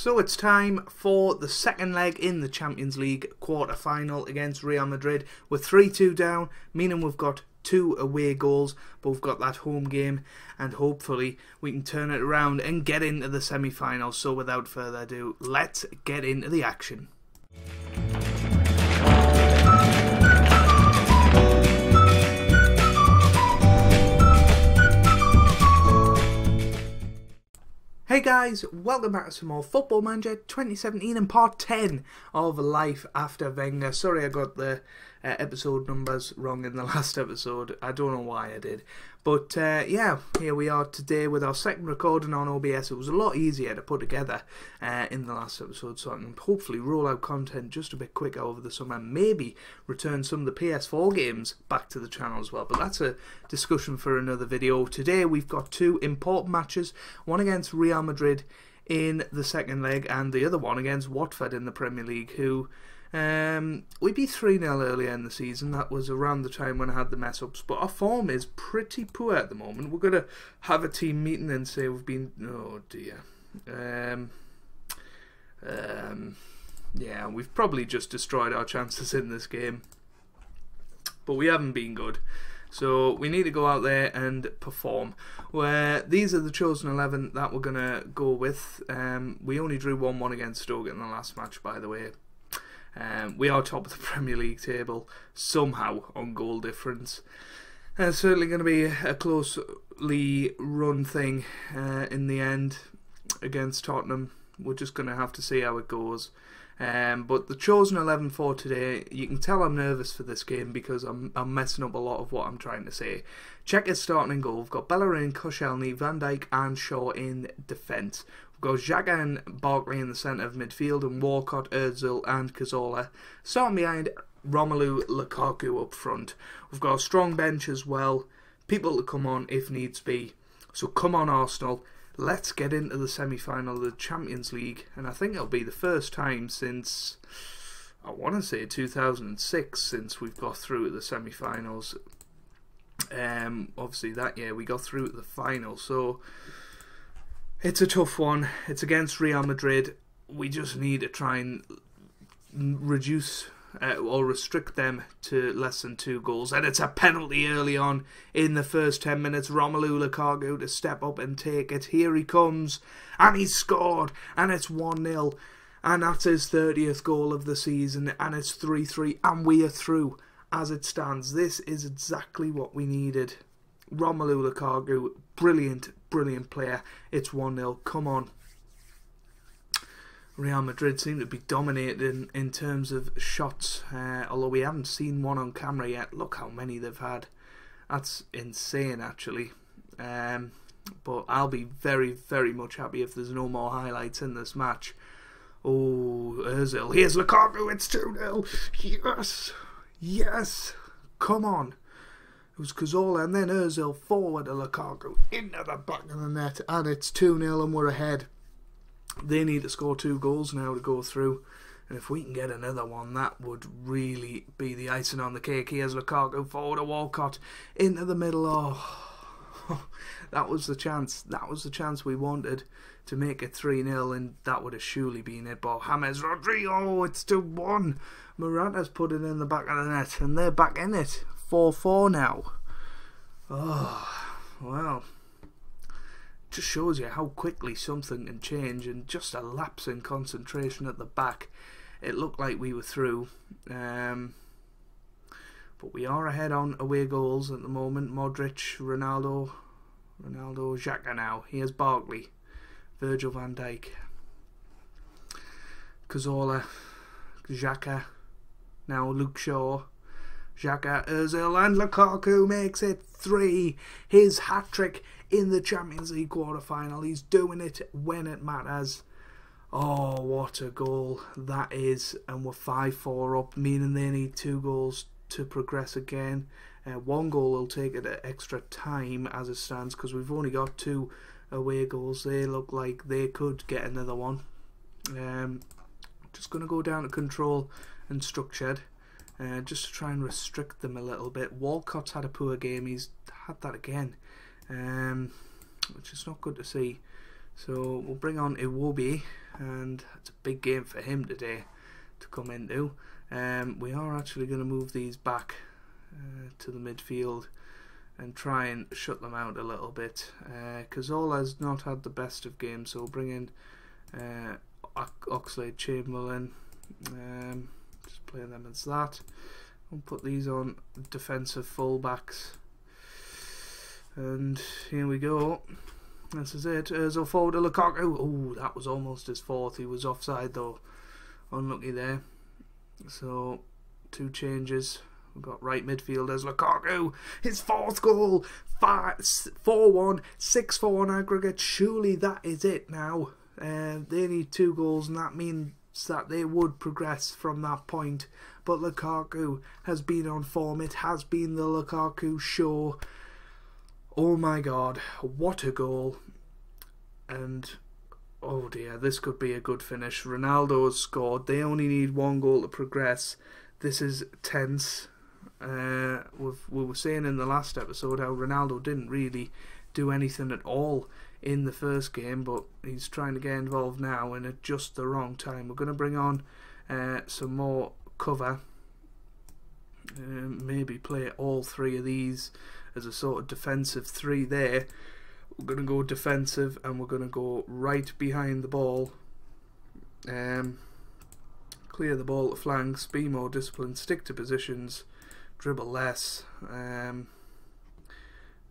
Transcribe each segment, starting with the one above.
So it's time for the second leg in the Champions League quarter-final against Real Madrid. We're 3-2 down, meaning we've got 2 away goals, but we've got that home game, and hopefully we can turn it around and get into the semi-finals. So without further ado, let's get into the action. Hey guys, welcome back to some more Football Manager 2017 and part 10 of Life After Wenger. Sorry I got the episode numbers wrong in the last episode. I don't know why I did. But yeah, here we are today with our second recording on OBS. It was a lot easier to put together in the last episode, so I can hopefully roll out content just a bit quicker over the summer. Maybe return some of the PS4 games back to the channel as well. But that's a discussion for another video. Today we've got 2 important matches. One against Real Madrid in the second leg, and the other one against Watford in the Premier League, who we beat 3-0 earlier in the season. That was around the time when I had the mess ups, but our form is pretty poor at the moment. We're going to have a team meeting and say we've been, oh dear, yeah, we've probably just destroyed our chances in this game, but we haven't been good. So we need to go out there and perform. These are the chosen 11 that we're going to go with. We only drew 1-1 against Stoke in the last match, by the way. We are top of the Premier League table, somehow, on goal difference. It's certainly going to be a closely run thing in the end against Tottenham. We're just going to have to see how it goes. But the chosen 11 for today, you can tell I'm nervous for this game because I'm messing up a lot of what I'm trying to say. Check it starting in goal. We've got Bellerin, Koscielny, Van Dijk and Shaw in defence. We've got Xhaka and Barkley in the centre of midfield, and Walcott, Ozil and Cazorla. Starting behind Romelu Lukaku up front. We've got a strong bench as well. People to come on if needs be. So come on Arsenal. Let's get into the semi-final of the Champions League, and I think it'll be the first time since, I want to say 2006, since we've got through to the semi-finals. Obviously that year we got through to the final, so it's a tough one. It's against Real Madrid. We just need to try and reduce or restrict them to less than 2 goals, and it's a penalty early on in the first 10 minutes. Romelu Lukaku to step up and take it. Here he comes, and he's scored, and it's 1-0, and that's his 30th goal of the season, and it's 3-3, and we are through as it stands. This is exactly what we needed. Romelu Lukaku, brilliant player. It's 1-0. Come on. Real Madrid seem to be dominating in terms of shots, although we haven't seen one on camera yet. Look how many they've had. That's insane, actually. But I'll be very, very much happy if there's no more highlights in this match. Oh, Ozil. Here's Lukaku. It's 2-0. Yes. Yes. Come on. It was Cazorla and then Ozil forward to Lukaku into the back of the net, and it's 2-0 and we're ahead. They need to score 2 goals now to go through, and if we can get another one, that would really be the icing on the cake. Here's Lukaku forward to Walcott into the middle. Oh, that was the chance. That was the chance we wanted to make it 3-0, and that would have surely been it. But James Rodrigo, it's 2-1. Morata's put it in the back of the net, and they're back in it. 4-4 now. Oh, well. Just shows you how quickly something can change, and just a lapse in concentration at the back. It looked like we were through, but we are ahead on away goals at the moment. Modric, Ronaldo, Xhaka now. Here's Barkley, Virgil van Dijk, Cazorla, Xhaka, now Luke Shaw, Xhaka, Ozil and Lukaku makes it 3. His hat-trick in the Champions League quarter-final. He's doing it when it matters. Oh, what a goal that is. And we're 5-4 up, meaning they need 2 goals to progress again. 1 goal will take it at extra time as it stands, because we've only got 2 away goals. They look like they could get another one. Just going to go down to control and structured, just to try and restrict them a little bit. Walcott's had a poor game. He's had that again, which is not good to see. So we'll bring on Iwobi, and it's a big game for him today to come into. We are actually going to move these back to the midfield and try and shut them out a little bit, because Ola has not had the best of games, so we'll bring in Oxlade-Chamberlain, just play them as that. We'll put these on defensive fullbacks, and here we go. This is it. Ozil forward to Lukaku. Oh, that was almost his fourth. He was offside though. Unlucky there. So 2 changes. We've got right midfielders Lukaku. His 4th goal. 4-1, 6-4 on aggregate. Surely that is it now. They need 2 goals, and that means that they would progress from that point. But Lukaku has been on form. It has been the Lukaku show. Oh my god, what a goal. And oh dear, this could be a good finish. Ronaldo has scored. They only need 1 goal to progress. This is tense. We were saying in the last episode how Ronaldo didn't really do anything at all in the first game, but he's trying to get involved now and at just the wrong time. We're going to bring on some more cover. Maybe play all 3 of these as a sort of defensive 3 there. We're going to go defensive, and we're going to go right behind the ball. Clear the ball to flanks, be more disciplined, stick to positions, dribble less. And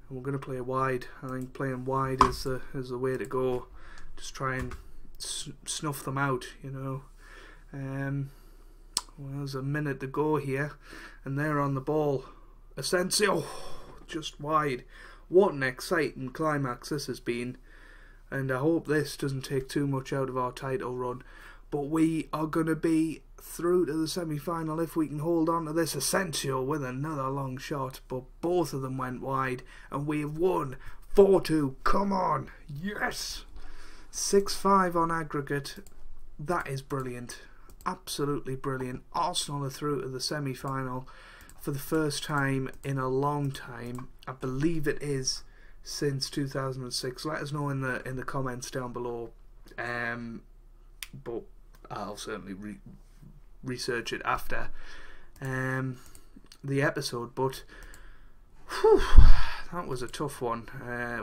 we're going to play wide. I think playing wide is the way to go. Just try and snuff them out, you know. Well, there's a minute to go here, and they're on the ball. Asensio, just wide. What an exciting climax this has been, and I hope this doesn't take too much out of our title run. But we are going to be through to the semi-final if we can hold on to this. Asensio with another long shot, but both of them went wide, and we have won 4-2. Come on, yes! 6-5 on aggregate. That is brilliant. Absolutely brilliant. Arsenal are through to the semi-final for the first time in a long time. I believe it is since 2006. Let us know in the comments down below. But I'll certainly research it after the episode. But whew, that was a tough one.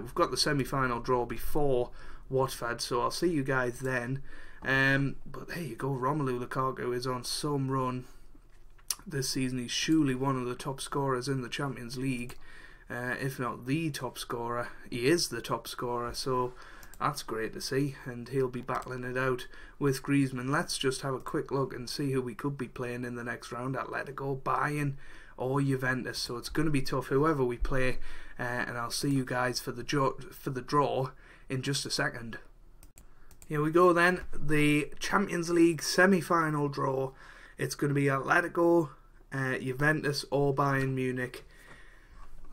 We've got the semi-final draw before Watford, so I'll see you guys then. But there you go, Romelu Lukaku is on some run this season. He's surely one of the top scorers in the Champions League, if not the top scorer. He is the top scorer, so that's great to see, and he'll be battling it out with Griezmann. Let's just have a quick look and see who we could be playing in the next round. Atletico, Bayern or Juventus, so it's going to be tough whoever we play, and I'll see you guys for the draw in just a second. Here we go then, the Champions League semi-final draw. It's going to be Atletico, Juventus or Bayern Munich.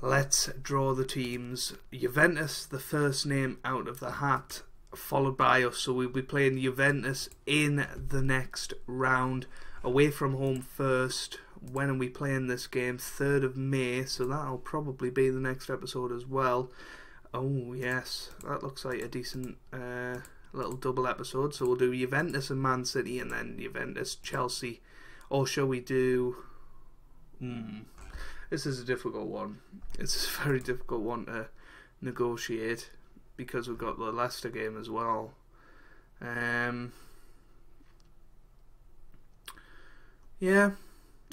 Let's draw the teams. Juventus, the first name out of the hat, followed by us. So we'll be playing Juventus in the next round. Away from home first. When are we playing this game? 3rd of May. So that'll probably be the next episode as well. Oh yes, that looks like a decent little double episode. So we'll do Juventus and Man City, and then Juventus, Chelsea. Or shall we do... This is a difficult one. It's a very difficult one to negotiate, because we've got the Leicester game as well. Yeah,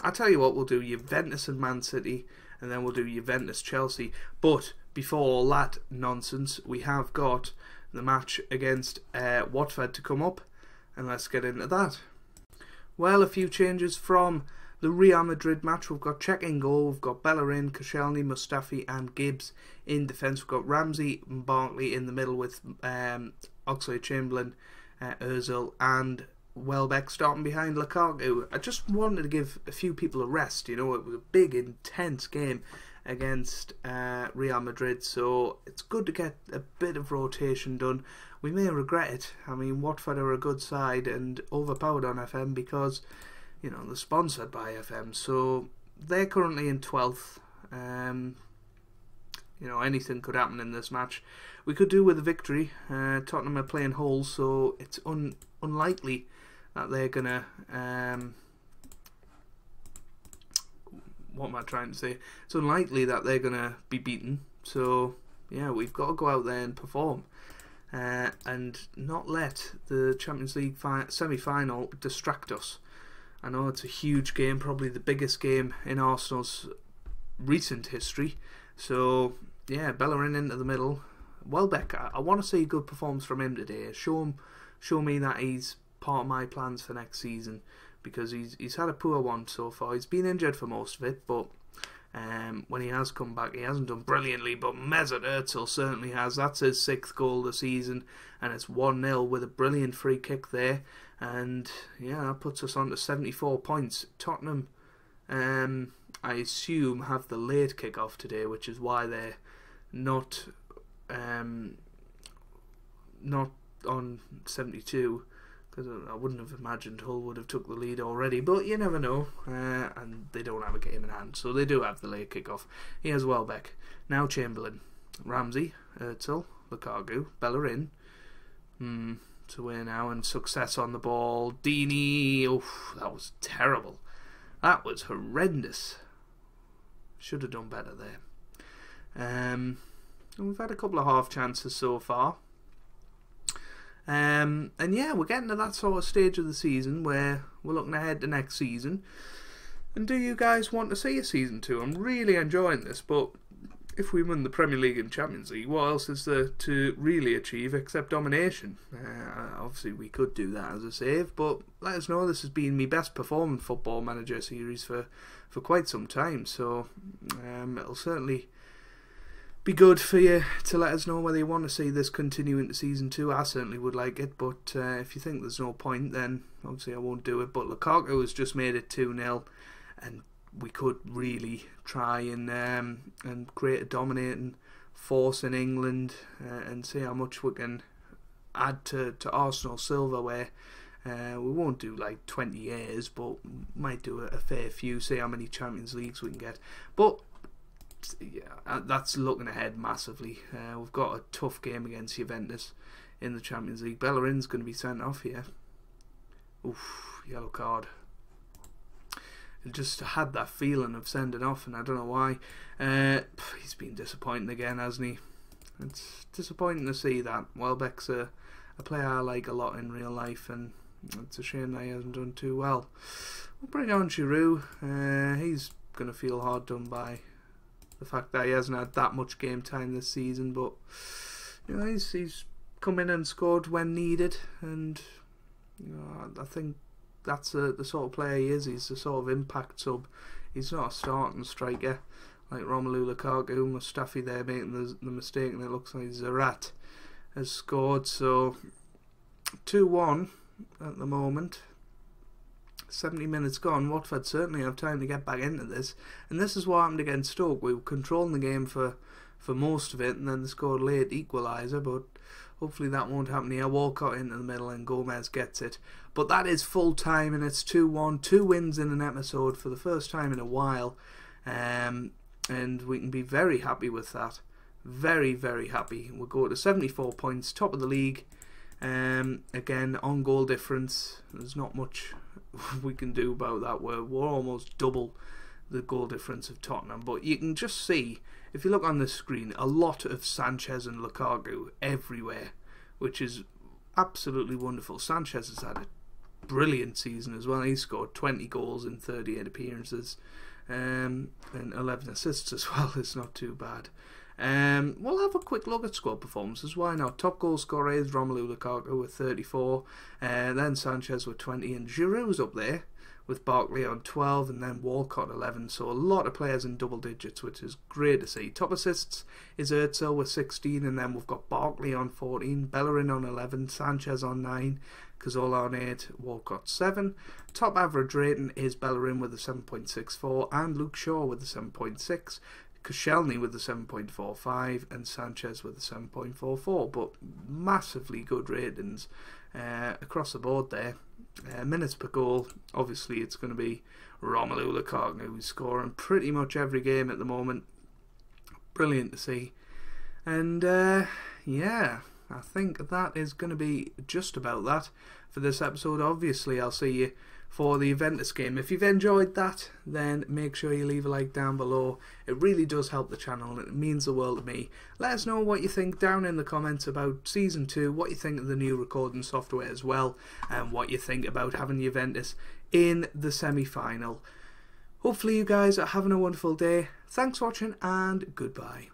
I'll tell you what, we'll do Juventus and Man City, and then we'll do Juventus Chelsea. But before all that nonsense, we have got the match against Watford to come up, and let's get into that. Well, a few changes from the Real Madrid match. We've got Cech in goal, we've got Bellerin, Koscielny, Mustafi and Gibbs in defence. We've got Ramsey and Barkley in the middle with Oxlade-Chamberlain, Ozil and Welbeck starting behind Lukaku. I just wanted to give a few people a rest. You know, it was a big, intense game against Real Madrid, so it's good to get a bit of rotation done. We may regret it. I mean, Watford are a good side and overpowered on FM because, you know, they're sponsored by FM, so they're currently in 12th. you know, anything could happen in this match. We could do with a victory. Tottenham are playing Hull, so it's unlikely that they're gonna. What am I trying to say? It's unlikely that they're gonna be beaten. So yeah, we've got to go out there and perform, and not let the Champions League semi-final distract us. I know it's a huge game, probably the biggest game in Arsenal's recent history. So yeah, Bellerin into the middle. Welbeck, I want to see a good performance from him today. Show me that he's part of my plans for next season, because he's had a poor one so far. He's been injured for most of it, but when he has come back, he hasn't done brilliantly. But Mesut Ozil certainly has. That's his 6th goal of the season, and it's 1-0 with a brilliant free kick there. And yeah, that puts us on to 74 points. Tottenham, I assume, have the late kick-off today, which is why they're not on 72, because I wouldn't have imagined Hull would have took the lead already, but you never know. And they don't have a game in hand, so they do have the late kick-off. Here's Welbeck, now Chamberlain, Ramsey, Ozil, Lukaku, Bellerin, to win now, and success on the ball. Deeney, oof, that was terrible. That was horrendous. Should have done better there. And we've had a couple of half chances so far. And yeah, we're getting to that sort of stage of the season where we're looking ahead to next season. And do you guys want to see a season 2? I'm really enjoying this, but if we win the Premier League and Champions League, what else is there to really achieve except domination? Obviously we could do that as a save, but let us know. This has been my best performing Football Manager series for quite some time, so it'll certainly be good for you to let us know whether you want to see this continue into season 2. I certainly would like it, but if you think there's no point, then obviously I won't do it. But Lukaku has just made it 2-0, and we could really try and create a dominating force in England, and see how much we can add to Arsenal silverware. We won't do like 20 years, but might do a fair few, see how many Champions Leagues we can get. But yeah, that's looking ahead massively. We've got a tough game against Juventus in the Champions League. Bellerin's going to be sent off here. Oof, yellow card. I just had that feeling of sending off, and I don't know why. He's been disappointing again, hasn't he? It's disappointing to see that. Welbeck's a player I like a lot in real life, and it's a shame that he hasn't done too well. We'll bring on Giroud. He's going to feel hard done by the fact that he hasn't had that much game time this season, but you know, he's come in and scored when needed, and you know, I think that's the sort of player he is. He's the sort of impact sub. He's not a starting striker like Romelu Lukaku. Mustafi there making the mistake, and it looks like Zarat has scored. So 2-1 at the moment. 70 minutes gone. Watford certainly have time to get back into this, and this is what happened against Stoke. We were controlling the game for most of it, and then they scored late equaliser, but hopefully that won't happen here. Walcott into the middle and Gomez gets it, but that is full time, and it's 2-1. 2 wins in an episode for the first time in a while, and we can be very happy with that. Very, very happy. We'll go to 74 points, top of the league. Again, on goal difference, there's not much we can do about that. We're almost double the goal difference of Tottenham, but you can just see, if you look on the screen, a lot of Sanchez and Lukaku everywhere, which is absolutely wonderful. Sanchez has had a brilliant season as well. He scored 20 goals in 38 appearances, and 11 assists as well. It's not too bad. We'll have a quick look at squad performances. Why not? Top goal scorer is Romelu Lukaku with 34, then Sanchez with 20, and Giroud's up there with Barkley on 12, and then Walcott 11. So a lot of players in double digits, which is great to see. Top assists is Ozil with 16, and then we've got Barkley on 14, Bellerin on 11, Sanchez on 9, Cazorla on 8, Walcott 7. Top average rating is Bellerin with a 7.64, and Luke Shaw with a 7.6. Koscielny with a 7.45 and Sanchez with a 7.44, but massively good ratings across the board there. Minutes per goal, obviously it's going to be Romelu Lukaku, who's scoring pretty much every game at the moment. brilliant to see. And yeah, I think that is going to be just about that for this episode. Obviously, I'll see you for the Juventus game. If you've enjoyed that, then make sure you leave a like down below. It really does help the channel and it means the world to me. Let us know what you think down in the comments about Season 2, what you think of the new recording software as well, and what you think about having Juventus in the semi-final. Hopefully you guys are having a wonderful day. Thanks for watching and goodbye.